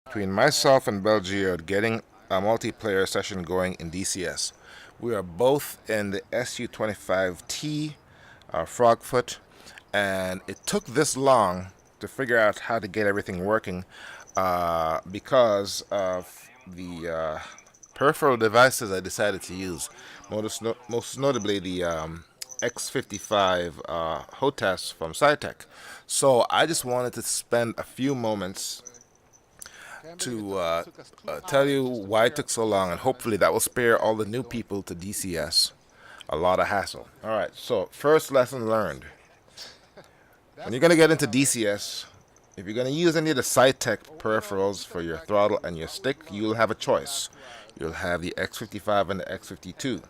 between myself and Bel Geode getting a multiplayer session going in DCS. We are both in the SU-25T Frogfoot, and it took this long to figure out how to get everything working because of the peripheral devices I decided to use, most notably the X55 HOTAS from Saitek. So I just wanted to spend a few moments to tell you why it took so long, and hopefully that will spare all the new people to DCS a lot of hassle. Alright, so first lesson learned. When you're going to get into DCS, if you're going to use any of the Saitek peripherals for your throttle and your stick, you'll have a choice. You'll have the X55 and the X52.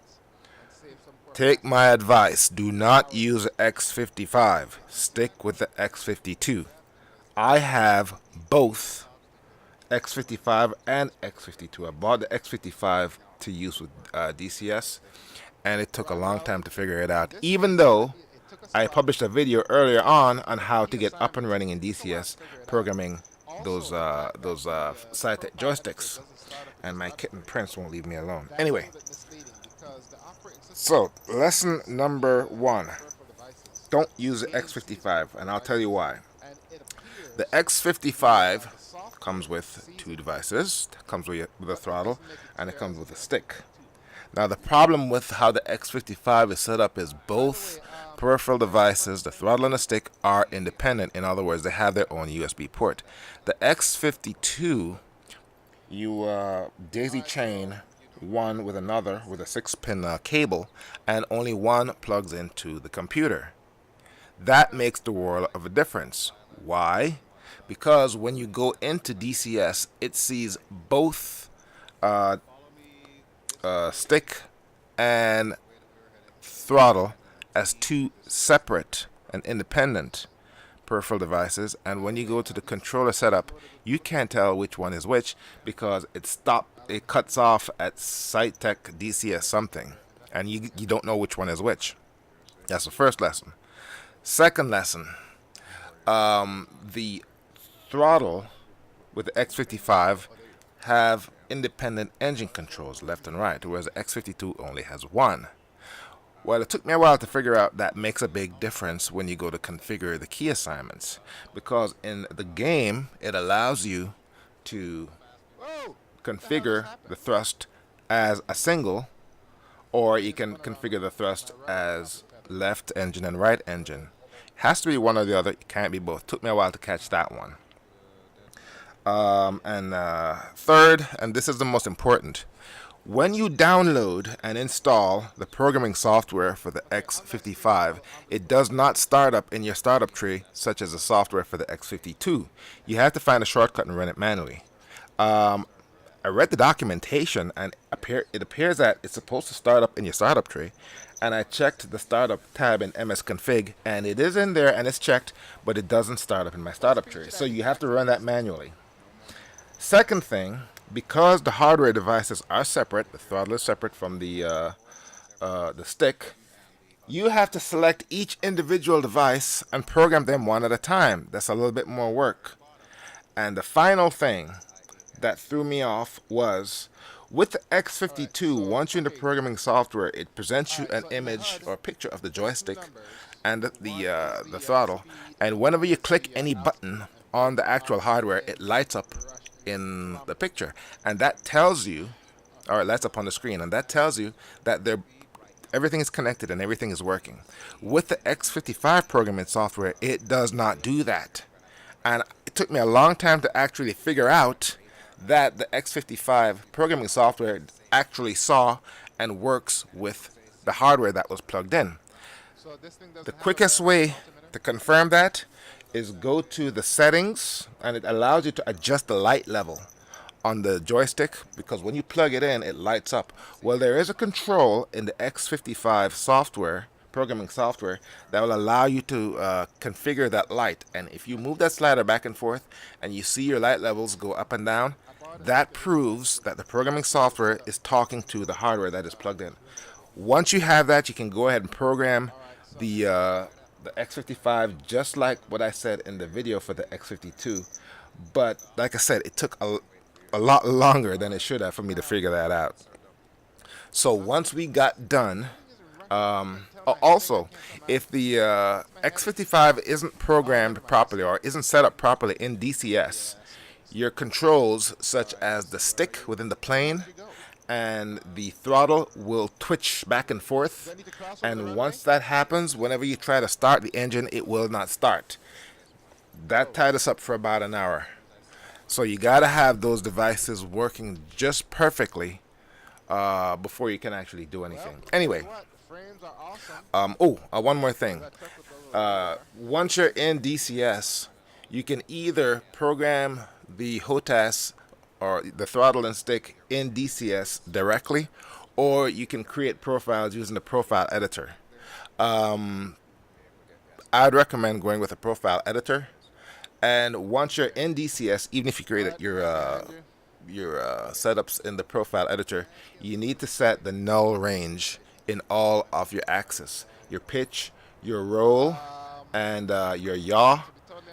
Take my advice, do not use X55. Stick with the X52. I have both X55 and X52. I bought the X55 to use with DCS, and it took a long time to figure it out, even though I published a video earlier on how to get up and running in DCS programming those Saitek joysticks, and my kitten Prince won't leave me alone. Anyway, so lesson number 1, don't use the X55, and I'll tell you why. The X55 comes with 2 devices. It comes with a throttle, and it comes with a stick. Now the problem with how the X55 is set up is both peripheral devices, the throttle and the stick, are independent. In other words, they have their own USB port. The X52, you daisy chain one with another with a 6-pin cable, and only one plugs into the computer. That makes the world of a difference. Why? Because when you go into DCS, it sees both stick and throttle as 2 separate and independent peripheral devices, and when you go to the controller setup, you can't tell which one is which because it cuts off at Saitek DCS something, and you don't know which one is which. That's the first lesson. Second lesson, the throttle with the X55 have independent engine controls left and right, whereas the X52 only has one. Well, it took me a while to figure out that makes a big difference when you go to configure the key assignments, because in the game it allows you to configure the thrust as a single, or you can configure the thrust as left engine and right engine. It has to be one or the other. It can't be both. It took me a while to catch that one. Third, and this is the most important, when you download and install the programming software for the X55, it does not start up in your startup tree such as the software for the X52. You have to find a shortcut and run it manually. I read the documentation, and it appears that it's supposed to start up in your startup tree, and I checked the startup tab in msconfig, and it is in there and it's checked, but it doesn't start up in my startup tree, so you have to run that manually. Second thing, because the hardware devices are separate, the throttle is separate from the stick, you have to select each individual device and program them one at a time. That's a little bit more work. And the final thing that threw me off was, with the X52, once you're in the programming software, it presents you an image or a picture of the joystick and the throttle, and whenever you click any button on the actual hardware, it lights up in the picture, and that tells you, or it lights up on the screen, and that tells you that everything is connected and everything is working. With the X55 programming software, it does not do that, and it took me a long time to actually figure out that the X55 programming software actually saw and works with the hardware that was plugged in. The quickest way to confirm that is go to the settings, and it allows you to adjust the light level on the joystick, because when you plug it in, it lights up. Well, there is a control in the X55 software, programming software, that will allow you to configure that light, and if you move that slider back and forth and you see your light levels go up and down, that proves that the programming software is talking to the hardware that is plugged in. Once you have that, you can go ahead and program the X55 just like what I said in the video for the X52 But like I said, it took a lot longer than it should have for me to figure that out. So once we got done, also, if the X-55 isn't programmed properly or isn't set up properly in DCS, your controls, such as the stick within the plane and the throttle, will twitch back and forth. And once that happens, whenever you try to start the engine, it will not start. That tied us up for about an hour. So you got to have those devices working just perfectly before you can actually do anything. Anyway, one more thing. Once you're in DCS, you can either program the HOTAS or the throttle and stick in DCS directly, or you can create profiles using the profile editor. I'd recommend going with a profile editor. And once you're in DCS, even if you create your setups in the profile editor, you need to set the null range in all of your axes, your pitch, your roll, and your yaw.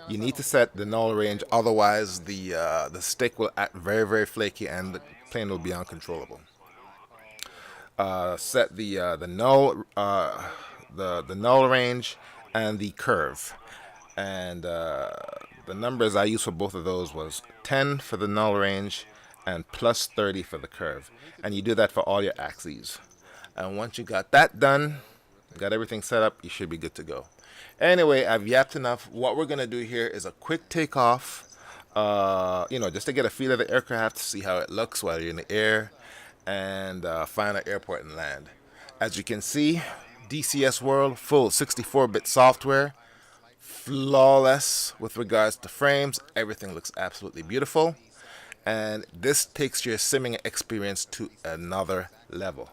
You need to set the null range, otherwise the stick will act very, very flaky and the plane will be uncontrollable. Set the null the null range and the curve, and the numbers I used for both of those was 10 for the null range and plus 30 for the curve. And you do that for all your axes. And once you got that done, got everything set up, you should be good to go. Anyway, I've yapped enough. What we're going to do here is a quick takeoff, just to get a feel of the aircraft, to see how it looks while you're in the air, and find an airport and land. As you can see, DCS World, full 64-bit software. Flawless with regards to frames. Everything looks absolutely beautiful, and this takes your simming experience to another level.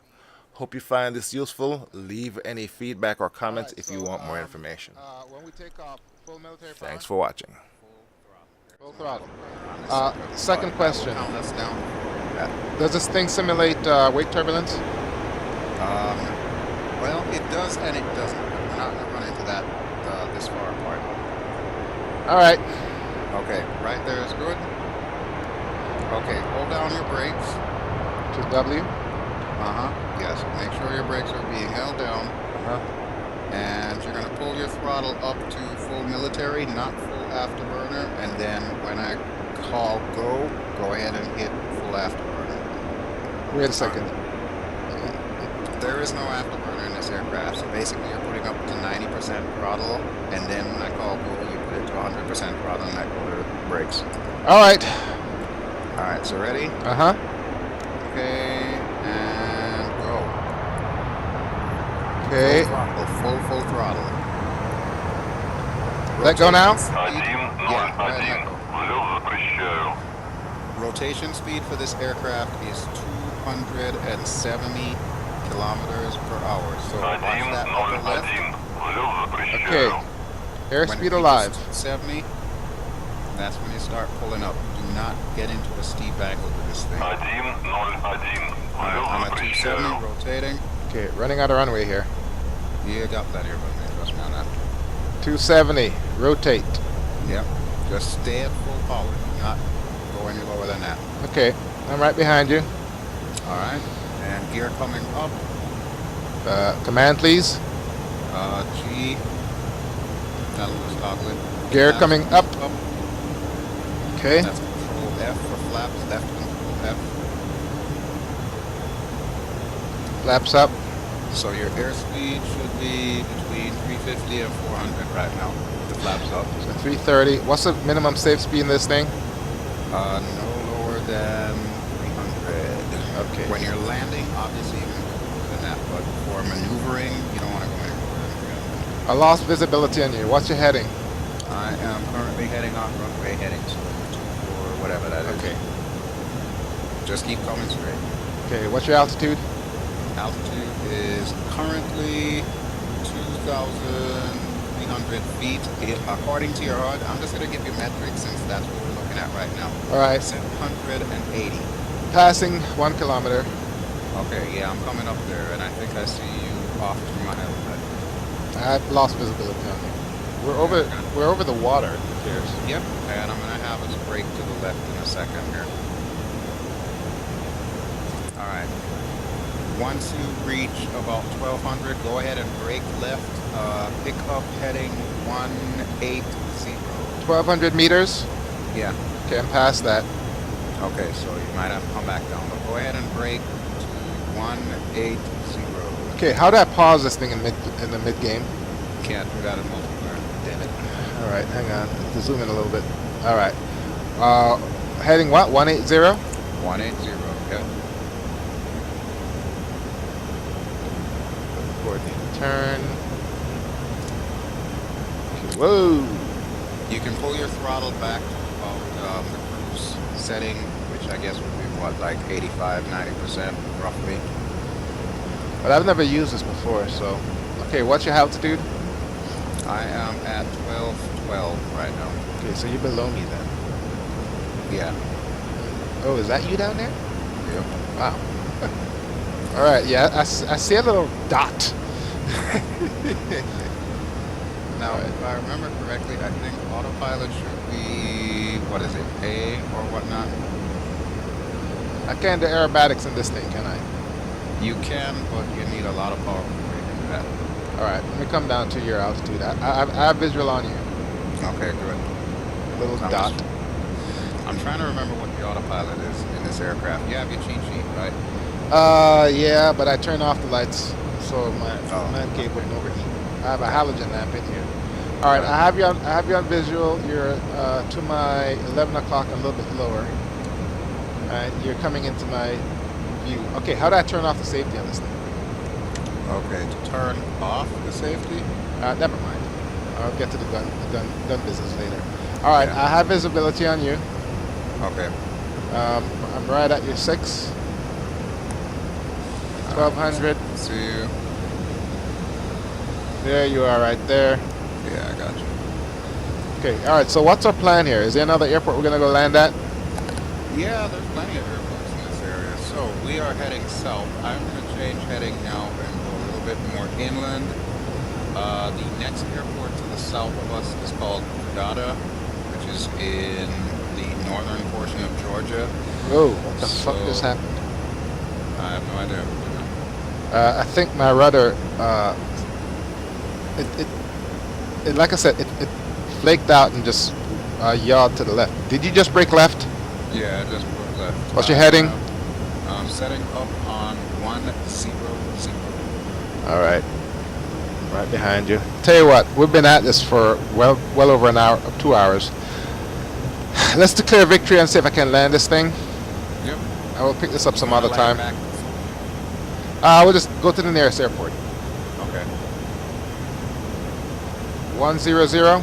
Hope you find this useful. Leave any feedback or comments if you want more information. Thanks for watching. Full throttle. Second question. Does this thing simulate wake turbulence? Well, it does and it doesn't. We're not going to run into that this far apart. All right. Okay, right there is good. Okay, hold down your brakes. To W? Yes, make sure your brakes are being held down. And you're going to pull your throttle up to full military, not full afterburner. And then when I call go ahead and hit full afterburner. Wait a second. There is no afterburner in this aircraft, so basically you're putting up to 90% throttle, and then when I call go, you put it to 100% throttle, and that goes to brakes. All right. All right, so ready? Okay, and go. Okay. Full throttle. Let go now? Rotation speed for this aircraft is 270 kilometers per hour. So watch that upper left. Okay. Airspeed alive. 70. That's when you start pulling up. Do not get into a steep angle with this thing. I'm at 270, rotating. Okay, running out of runway here. You got plenty of runway, trust me on that. 270, rotate. Yep. Just stay at full power. Do not go any lower than that. Okay, I'm right behind you. Alright. And gear coming up. Command, please. G. That'll just toggle it. Gear coming up. Okay. That's control F for flaps. Left control F. Flaps up. So your airspeed should be between 350 and 400 right now. The flaps up. So 330. What's the minimum safe speed in this thing? No lower than 300. Okay. When you're landing, obviously you can go lower than that, but for maneuvering, you don't want to go any lower than 300. I lost visibility on you. What's your heading? I am currently heading on runway headings, or whatever that is. Okay. Just keep coming straight. Okay, what's your altitude? Altitude is currently 2,300 feet. According to your HUD, I'm just going to give you metrics since that's what we're looking at right now. All right. 780. Passing 1 kilometer. Okay, yeah, I'm coming up there, and I think I see you off to my left. I've lost visibility on you. We're over the water. Who cares? Yep, and I'm gonna have us brake to the left in a second here. All right. Once you reach about 1200, go ahead and brake left. Pick up heading 180. 1,200 meters. Yeah. Okay, I'm past that. Okay, so you might have to come back down, but go ahead and brake to 180. Okay, how do I pause this thing in the mid game? Can't do that in multiplayer. Damn it. All right, hang on. To zoom in a little bit. All right. Heading what? 180. 180. Yeah. Coordinated turn. Okay, whoa. You can pull your throttle back to about the cruise setting, which I guess would be what, like 85, 90% roughly. But I've never used this before, so. Okay, what's your altitude? I am at 1212 right now. Okay, so you're below me then. Yeah. Oh, is that you down there? Yep. Wow. All right, yeah, I see a little dot. Now, if I remember correctly, I think autopilot should be, what is it, A or whatnot? I can't do aerobatics in this thing, can I? You can, but you need a lot of power before you can do that. All right, let me come down to your altitude. I have visual on you. Okay, good. Little dot. I'm trying to remember what the autopilot is in this aircraft. You have your cheat sheet, right? Yeah, but I turn off the lights so my man cave wouldn't overheat. I have a halogen lamp in here. All right, I have you on visual. You're to my 11 o'clock, a little bit lower, and you're coming into my view. Okay, how do I turn off the safety on this thing? Okay, to turn off the safety? Never mind. I'll get to the gun business later. All right, Yeah. I have visibility on you. Okay. I'm right at your 6. 1200. See you. There you are, right there. Yeah, I got you. Okay, all right, so what's our plan here? Is there another airport we're going to go land at? Yeah, there's plenty of airports in this area. So we are heading south. I'm going to change heading now and go a little bit more inland. The next airport to the south of us is called Dada, which is in the northern portion of Georgia. Whoa, what the fuck just happened? I have no idea. I think my rudder, it like I said, it flaked out and just yawed to the left. Did you just brake left? Yeah, I just broke left. What's your heading? I'm setting up on 100. All right. Right behind you. Tell you what, we've been at this for well over an hour, 2 hours. Let's declare victory and see if I can land this thing. Yep. I will pick this up some other time. Back. We'll just go to the nearest airport. Okay. 100.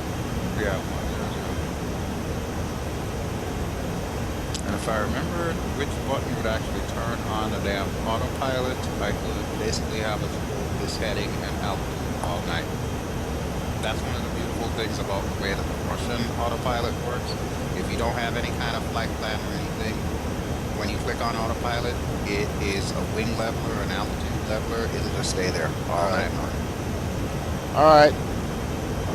Yeah, 100. And if I remember which button would actually turn on the damn autopilot, I could basically have us hold this heading and altitude all night. That's one of the beautiful things about the way that the Russian autopilot works. If you don't have any kind of flight plan or anything, when you click on autopilot, it is a wing leveler, an altitude leveler. It'll just stay there all night long. All right.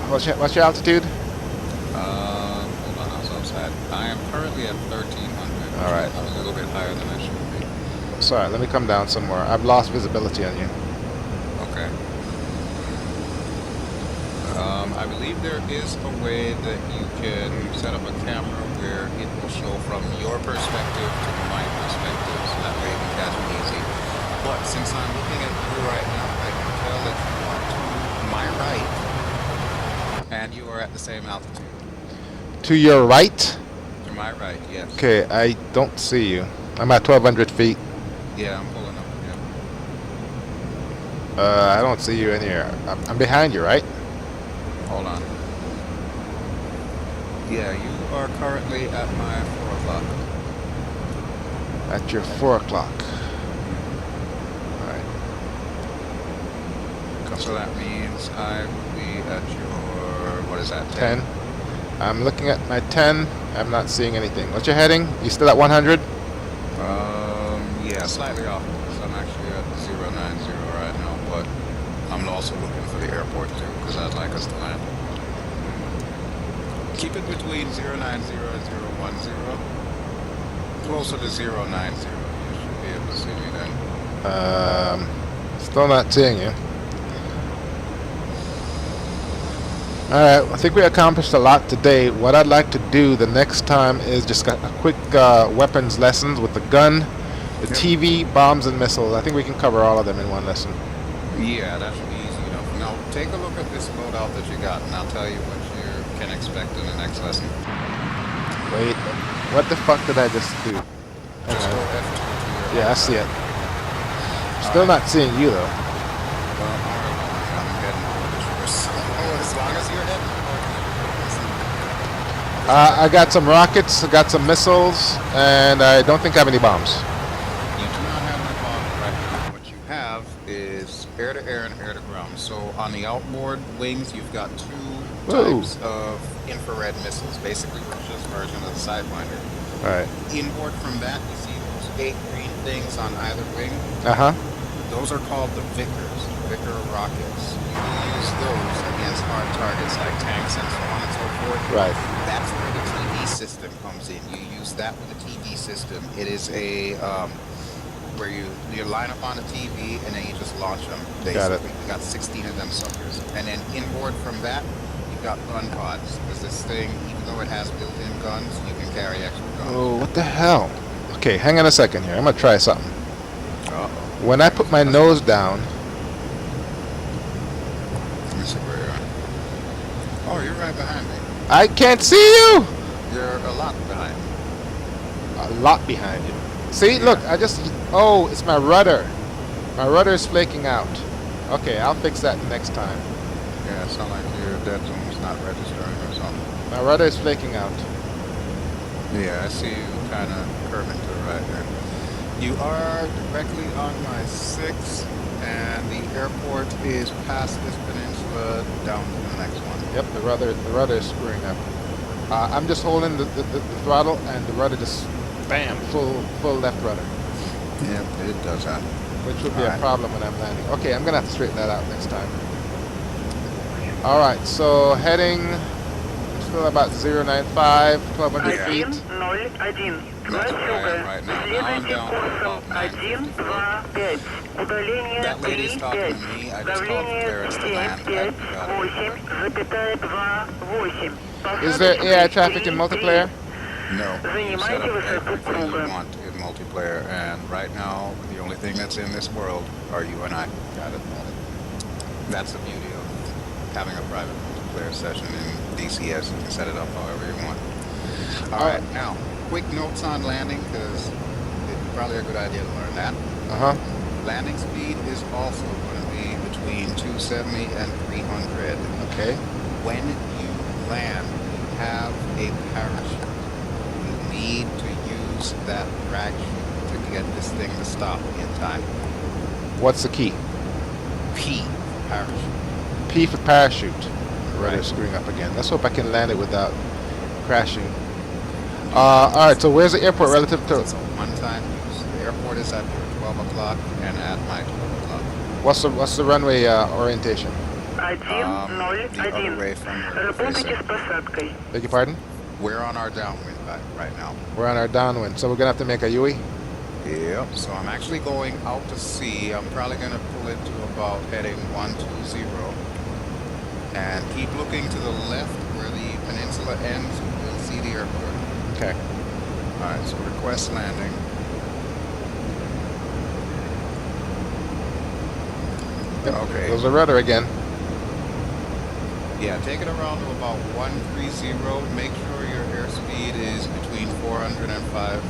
What's your altitude? Hold on, I was upside. I am currently at 1300. All right. I'm a little bit higher than I should be. Sorry, let me come down some more. I've lost visibility on you. Okay. I believe there is a way that you can set up a camera where it will show from your perspective to my perspective, so that way you can catch me easy. But since I'm looking at you right now, I can tell that you are to my right, and you are at the same altitude. To your right? To my right, yes. Okay, I don't see you. I'm at 1,200 feet. Yeah, I'm pulling up. Yeah. I don't see you in here. I'm behind you, right? Hold on. Yeah, you are currently at my 4 o'clock. At your 4 o'clock. All right. So that means I will be at your, what is that, 10. I'm looking at my 10. I'm not seeing anything. What's your heading? You still at 100? Yeah, slightly off. So I'm actually at 090 right now, but I'm also looking for the airport too, because I'd like us to land. Keep it between 090 and 010. Closer to 090. You should be able to see me then. Still not seeing you. Alright, I think we accomplished a lot today. What I'd like to do the next time is just a quick weapons lessons with the gun, the TV, bombs, and missiles. I think we can cover all of them in one lesson. Yeah, that should be easy enough. Now, take a look at this loadout that you got, and I'll tell you what you can expect in the next lesson. Wait, what the fuck did I just do? Just go F2 to your Yeah, I see it. Still not seeing you though. Well, I'm heading over this course. As long as you're heading I got some rockets, I got some missiles, and I don't think I have any bombs. You do not have any bombs right now. What you have is air-to-air and air-to-ground. So on the outboard wings, you've got two types of infrared missiles, basically just version of the Sidewinder. Alright. Inboard from that, you see those 8 green things on either wing? Uh-huh. Those are called the Vickers, Vicker rockets. You can use those against hard targets like tanks and so on and so forth. Right. That's where the TV system comes in. You use that with the TV system. It is a where you line up on the TV and then you just launch them. Basically, Got it. you got 16 of them suckers. And then inboard from that, you've got gun pods. Because this thing, even though it has built-in guns, you can carry extra guns. Oh, what the hell? Okay, hang on a second here. I'm gonna try something. Uh-oh. When I put my nose down, Let me see where you are. Oh, you're right behind me. I can't see you! You're a lot behind me. A lot behind you. See, look, I just... Oh, it's my rudder. My rudder is flaking out. Okay, I'll fix that next time. Yeah, it sounds like your dead zone's not registering or something. My rudder is flaking out. Yeah, I see you kind of curving to the right there. You are directly on my 6, and the airport is past this peninsula down to the next one. Yep, the rudder is screwing up. I'm just holding the throttle, and the rudder just, bam, full left rudder. Yep, it does that. Which would be All a right. problem when I'm landing. Okay, I'm gonna have to straighten that out next time. Alright, so heading still about 095, 1200 feet. 101. That's where I am right now. Now I'm down to about 954. That lady's talking to me. I just called for clearance to land. Is there AI traffic in multiplayer? No, you set up everything you want in multiplayer, and right now, the only thing that's in this world are you and I. Got it. That's the beauty of having a private multiplayer session in DCS. You can set it up however you want. All right, now, quick notes on landing, because it's probably a good idea to learn that. Uh-huh. Landing speed is also going to be between 270 and 300. Okay. When you land, you have a parachute. You need to use that drag chute to get this thing to stop in time. What's the key? P, parachute. P for parachute. Rudder Right. screwing up again. Let's hope I can land it without crashing. Alright, so where's the airport relative to... It's a one-time use. The airport is at 12 o'clock and at my 12 o'clock. What's the runway orientation? The other way from where we're facing. Beg your pardon? We're on our downwind right now. We're on our downwind, so we're gonna have to make a UE? Yep, so I'm actually going out to sea. I'm probably going to pull it to about heading 120. And keep looking to the left where the peninsula ends. You'll see the airport. Okay. Alright, so request landing. Okay. There's a rudder again. Yeah, take it around to about 130. Make sure your airspeed is between 400 and 5.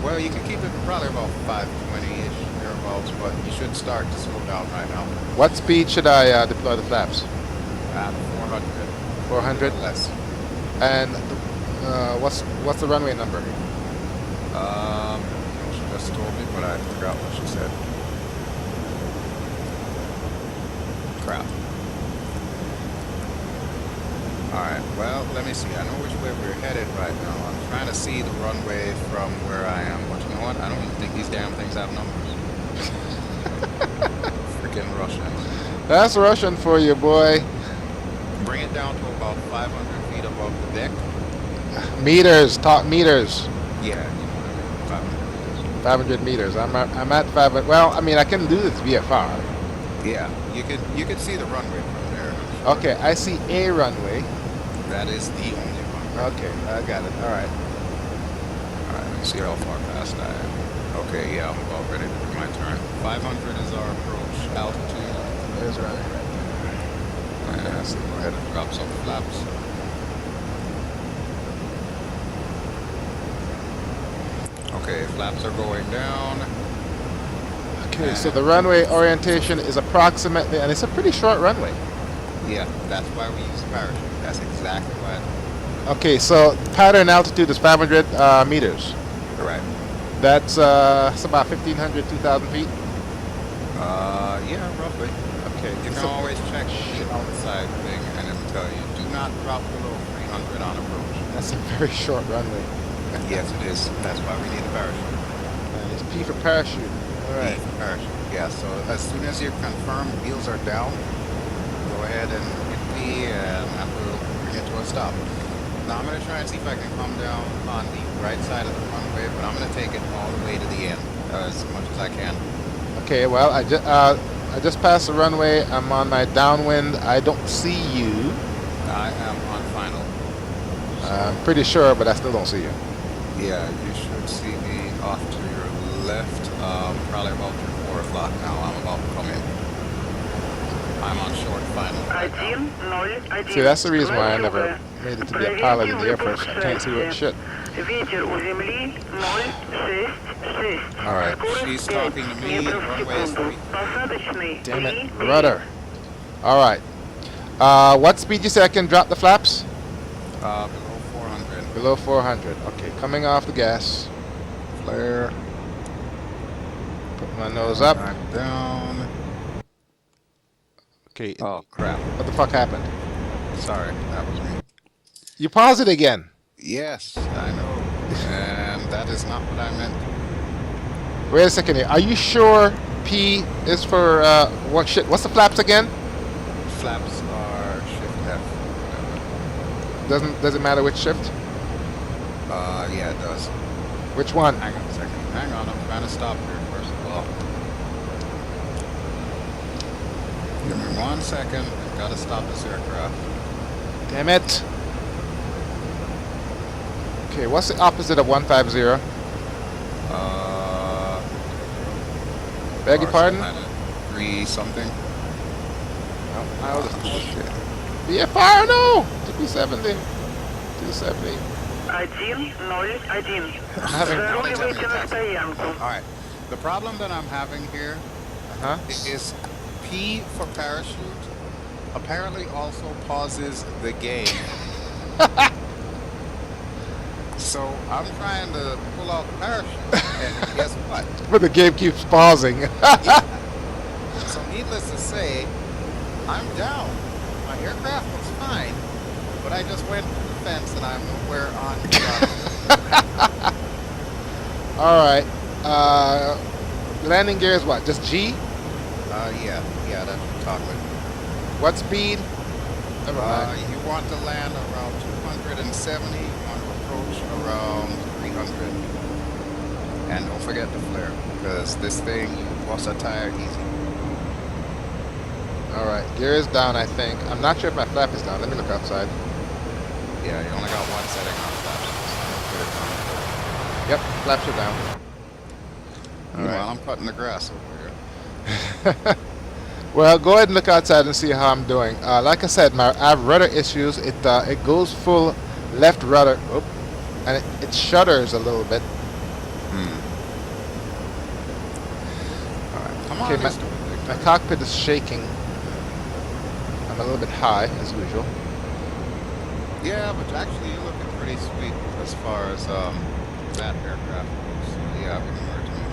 Well, you can keep it probably about 520-ish thereabouts, but you should start to slow down right now. What speed should I deploy the flaps? At 400. 400? Less. And what's the runway number? She just told me, but I forgot what she said. Crap. Alright, well, let me see. I know which way we're headed right now. I'm trying to see the runway from where I am. But you know what? I don't even think these damn things have numbers. Freaking Russians. That's Russian for you, boy. Bring it down to about 500 feet above above the deck. Meters, talk meters. Yeah, you know what I mean. 500 meters. I'm at 500. Well, I mean, I can do this VFR. Yeah, you could see the runway from there. Okay, I see a runway. That is the only runway. Okay, I got it. All right. All right, let me see how far past I am. Okay, yeah, I'm about ready to do my turn. 500 is our approach altitude. There's runway right there. And so go ahead and drop some flaps. Okay, flaps are going down. Okay, so the runway orientation is approximately, and it's a pretty short runway. Yeah, that's why we use parachute. That's exactly why. Okay, so pattern altitude is 500 meters. Correct. That's it's about 1,500, 2,000 feet. Yeah, roughly. Okay, You can always check the outside thing and it'll tell you, do not drop below 300 on approach. that's a very short runway. Yes, it is. That's why we need a parachute. And it's P for parachute. All right. Parachute. Yeah, so as soon as you confirm wheels are down, go ahead and hit P and that will bring it to a stop. Now I'm going to try and see if I can come down on the right side of the runway, but I'm going to take it all the way to the end as much as I can. Okay, well, I just passed the runway. I'm on my downwind. I don't see you. I am on final. I'm pretty sure, but I still don't see you. Yeah, you should see me off to your left, probably about 4 o'clock now. I'm about to come in. I'm on short final right now. See, that's the reason why I never made it to be a pilot in the Air Force. I can't see what shit. Alright, she's talking to me. Runway is 3. Damn it, rudder. All right. What speed you say I can drop the flaps? Below 400. Below 400. Okay, coming off the gas. Flare. Put my nose up. Back down. Okay. Oh, crap. What the fuck happened? Sorry, that was me. You paused it again. Yes, I know. And that is not what I meant. Wait a second here. Are you sure P is for what shit? What's the flaps again? Flaps are shift F. Does it matter which shift? Yeah, it does. Which one? Hang on a second. Hang on, I'm trying to stop here first of all. Give me 1 second. I've got to stop this aircraft. Damn it. Okay, what's the opposite of 150? Beg your pardon? 3 something. I'll just VFR, no! 270. 270. Alright. The problem that I'm having here is P for parachute apparently also pauses the game. So I'm trying to pull out the parachute, and guess what? But the game keeps pausing. So needless to say, I'm down. My aircraft looks fine, but I just went through the fence and I'm nowhere on the All right. Landing gear is what? Just G? Yeah, that's toggle. What speed? Never mind. You want to land around 270. You want to approach around 300. And don't forget the flare, because this thing, you bust a tire easy. All right. Gear is down, I think. I'm not sure if my flap is down. Let me look outside. Yeah, you only got one setting on flaps. Yep, flaps are down. All Well, right. I'm cutting the grass over here. Well, go ahead and look outside and see how I'm doing. Like I said, I have rudder issues. It goes full left rudder, and it shudders a little bit. All right, come on. Okay, let's do it. my cockpit is shaking. I'm a little bit high, as usual. Yeah, but actually you're looking pretty sweet as far as that aircraft goes. So yeah, we can merge them.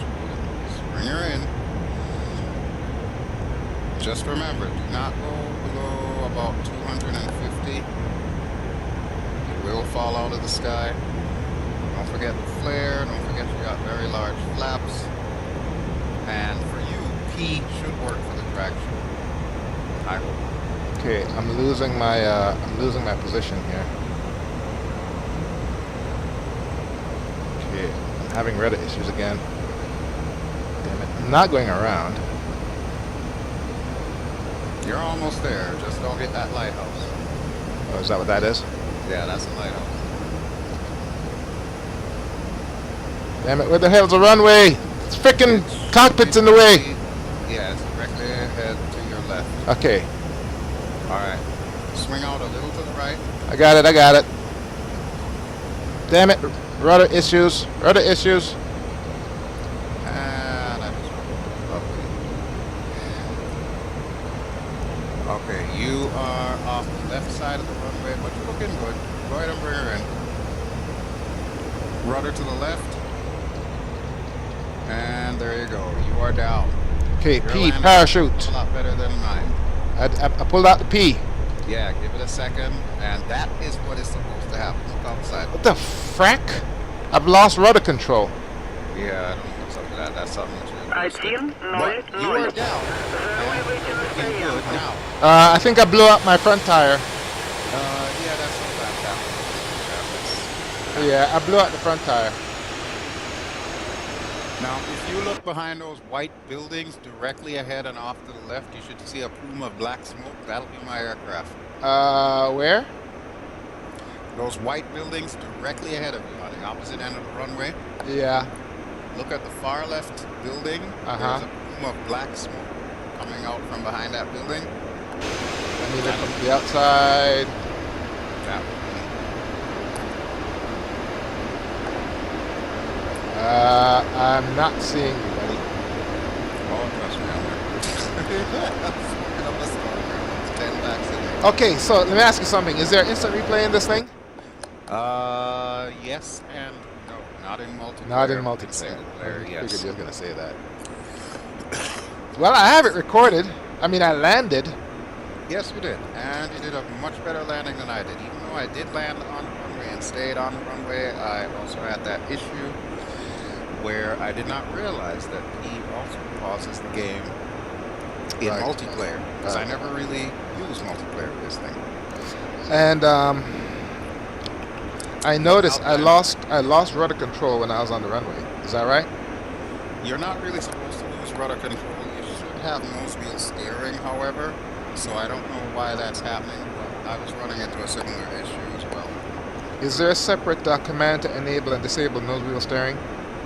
Just bring her in. Just remember, do not go below about 250. You will fall out of the sky. Don't forget the flare. Don't forget you got very large flaps. And for you, P should work for the traction. I hope. Okay, I'm losing my position here. having rudder issues again. Damn it. I'm not going around. You're almost there. Just don't hit that lighthouse. Oh, is that what that is? Yeah, that's a lighthouse. Damn it, where the hell's the runway? It's freaking cockpit's in the way. Yeah, it's directly ahead to your left. Okay. Alright. Swing out a little to the right. I got it, I got it. Damn it, rudder issues, rudder issues. And I just lovely. Okay, you are off the left side of the runway, but you're looking good. Go ahead and bring her in. Rudder to the left. And there you go. You are down. Okay, Your P, landing parachute. is a lot better than mine. I pulled out the P. Yeah, give it a second, and that is what is supposed to happen. Look outside. What the frack? I've lost rudder control. Yeah, I don't know something like that. That's something that you're I supposed to do. feel But you are down. And looking good now. I think I blew up my front tire. Yeah, that's not bad. Yeah, I blew out the front tire. Now, if you look behind those white buildings directly ahead and off to the left, you should see a plume of black smoke. That'll be my aircraft. Where? Those white buildings directly ahead of you on the opposite end of the runway. Yeah. Look at the far left building. There's a plume of black smoke coming out from behind that building. Let me look from the outside. That I'm not seeing you, buddy. Oh, trust me, I'm smoking up a storm. It's 10 laps in there. Okay, so let me ask you something. Is there instant replay in this thing? Yes and no. Not in multiplayer. Not in multiplayer. Single player, I yes. figured you were going to say that. Well, I have it recorded. I mean, I landed. Yes, you did. And you did a much better landing than I did. Even though I did land on the runway and stayed on the runway, I also had that issue where I did not realize that he also pauses the game in Right. multiplayer. Because I never really used multiplayer with this thing. And I noticed I lost rudder control when I was on the runway. Is that right? You're not really supposed to lose rudder control. You should have nose wheel steering, however. So I don't know why that's happening, but I was running into a similar issue as well. Is there a separate command to enable and disable nose wheel steering?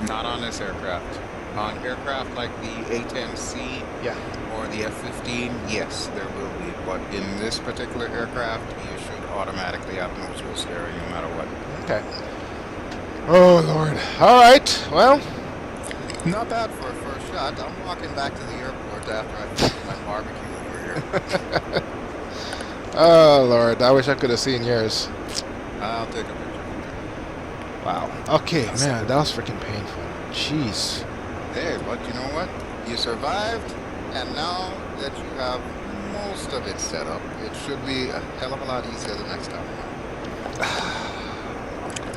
Not on this aircraft. On aircraft like the A-10C Yeah. or the F-15, yes, there will be. But in this particular aircraft, you should automatically have nose wheel steering no matter what. Okay. Oh, Lord. All right. Well. Not bad for a first shot. I'm walking back to the airport after I finish my barbecue over here. Oh, Lord. I wish I could have seen yours. I'll take a picture. Wow. Okay, man. That was freaking painful. Jeez. Hey, but you know what? You survived, and now that you have most of it set up, it should be a hell of a lot easier the next time around.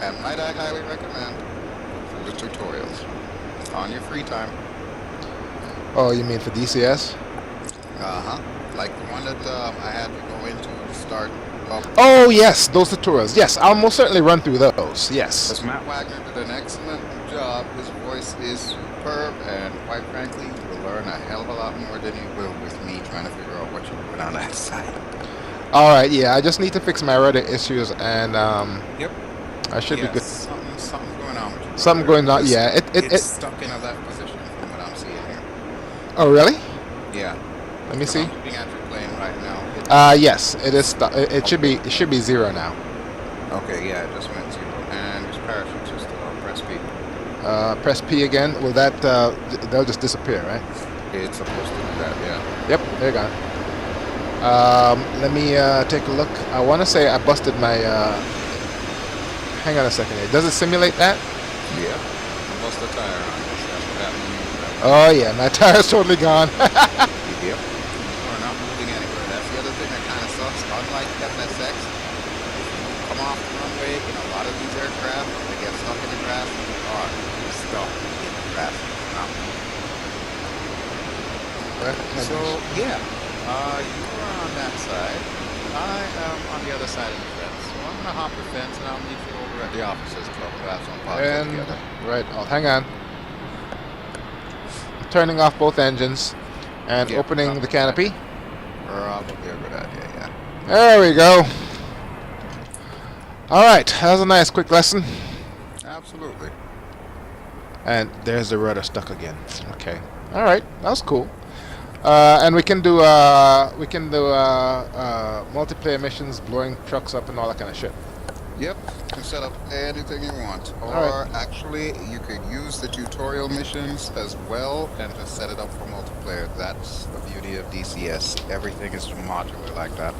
And might I highly recommend the tutorials on your free time. Oh, you mean for DCS? Like the one that I had to go into to start up. Oh, yes. Those tutorials. Yes, I'll most certainly run through those. Yes. Because Matt Wagner did an excellent job. His voice is superb, and quite frankly, you will learn a hell of a lot more than you will with me trying to figure out what you're doing on that side. All right. Yeah, I just need to fix my rudder issues, and Yep. I should be good. Something's going on with you. Something going on. Yeah. It's stuck in a left position from what I'm seeing here. Oh, really? Yeah. Let me see. I'm looking at your plane right now. Yes, it is. It should be. It should be 0 now. Okay, yeah, it just went 0. And your parachute just press P. Press P again. Will that? They'll just disappear, right? It's supposed to do that, yeah. Yep, they're gone. Let me take a look. I want to say I busted my. Hang on a second here. Does it simulate that? Yeah. Bust the tire on this. That's what happened. Oh yeah, my tire's totally gone. Yep. We're not moving anywhere. That's the other thing that kind of sucks. Unlike FSX, come off the runway in a lot of these aircraft, they get stuck in the grass. You are stuck in the grass. Not moving. So yeah, you are on that side. I am on the other side of the fence. So I'm gonna hop the fence and I'll meet you over at the officers club. We'll have some podcast And together. right, oh, hang on. Turning off both engines and Yeah, opening probably the canopy. Probably a good idea, yeah. There we go. All right, that was a nice quick lesson. Absolutely. And there's the rudder stuck again. Okay. All right, that was cool. And we can do multiplayer missions, blowing trucks up and all that kind of shit. Yep, you can set up anything you want. Or Alright. actually, you could use the tutorial missions as well and just set it up for multiplayer. That's the beauty of DCS. Everything is modular like that.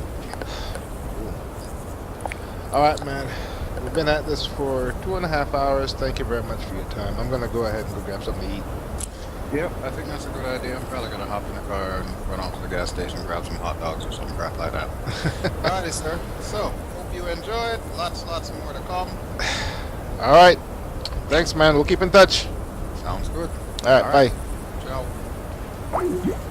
All right, man. We've been at this for 2.5 hours. Thank you very much for your time. I'm gonna go ahead and go grab something to eat. Yep, I think that's a good idea. I'm probably gonna hop in the car and run off to the gas station, grab some hot dogs or some crap like that. Alrighty, sir. So, hope you enjoyed. Lots more to come. All right. Thanks, man. We'll keep in touch. Sounds good. All right. Bye. Ciao.